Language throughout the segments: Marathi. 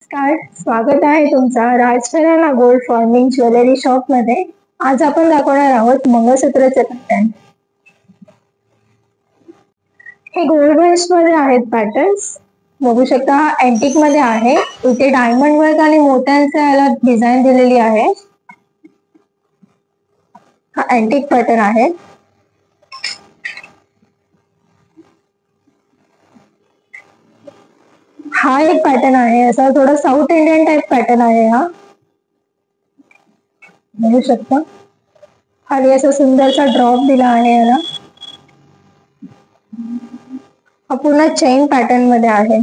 नमस्कार, स्वागत आहे तुमचा Rajgharana gold forming jewellery shop मध्ये. आज आपण दाखवणार आहोत मंगळसूत्राचे पॅटर्न. हे गोल्ड बेस मध्ये आहेत पॅटर्न्स. बघू शकता हा अँटिक मध्ये आहे. इथे डायमंड वर्क आणि मोत्यांच्या याला डिझाईन दिलेली आहे. हा अँटिक पॅटर्न आहे. हा एक पॅटर्न आहे, असा थोडा साऊथ इंडियन टाइप पॅटर्न आहे. हा बघू शकता खाली असा सुंदरसा ड्रॉप दिला आहे याला. हा पूर्ण चेन पॅटर्न मध्ये आहे.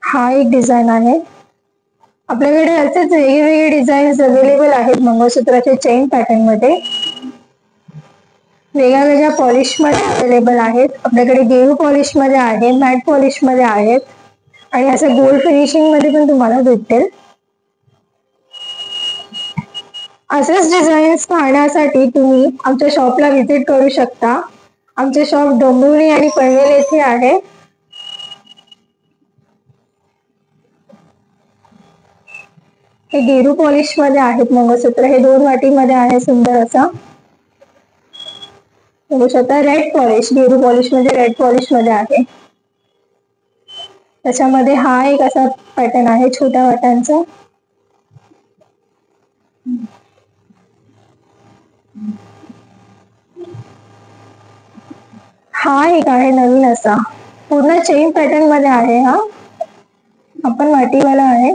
हा एक डिझाईन आहे. आपल्याकडे असेच वेगवेगळे डिझाईन्स अवेलेबल आहेत मंगळसूत्राचे चेन पॅटर्न मध्ये. वेगळ्या वेगळ्या पॉलिश मध्ये अवेलेबल आहेत. आपल्याकडे गेरू पॉलिश मध्ये आहे, मॅट पॉलिश मध्ये आहेत आणि असं गोल्ड फिनिशिंग मध्ये पण तुम्हाला भेटतील. असेच डिझाईन्स पाहण्यासाठी तुम्ही आमच्या शॉपला व्हिजिट करू शकता. आमचे शॉप डोंबिवली आणि पनवेल येथे आहे. हे गेरू पॉलिश मध्ये आहेत मंगळसूत्र. हे 2 वाटीमध्ये आहे सुंदर असा. बघू शकता रेड पॉलिश, गेरू पॉलिश मध्ये रेड पॉलिश मध्ये आहे. त्याच्यामध्ये हा एक असा पॅटर्न आहे छोट्या वाट्यांचा. हा एक आहे नवीन असा, पूर्ण चेन पॅटर्न मध्ये आहे. हा आपण वाटीवाला आहे.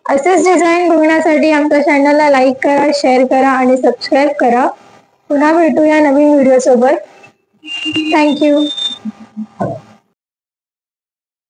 असेच डिझाईन बघण्यासाठी आमच्या चॅनलला लाईक करा, शेअर करा आणि सबस्क्राईब करा. पुन्हा भेटूया नवीन व्हिडिओ सोबत. थँक्यू.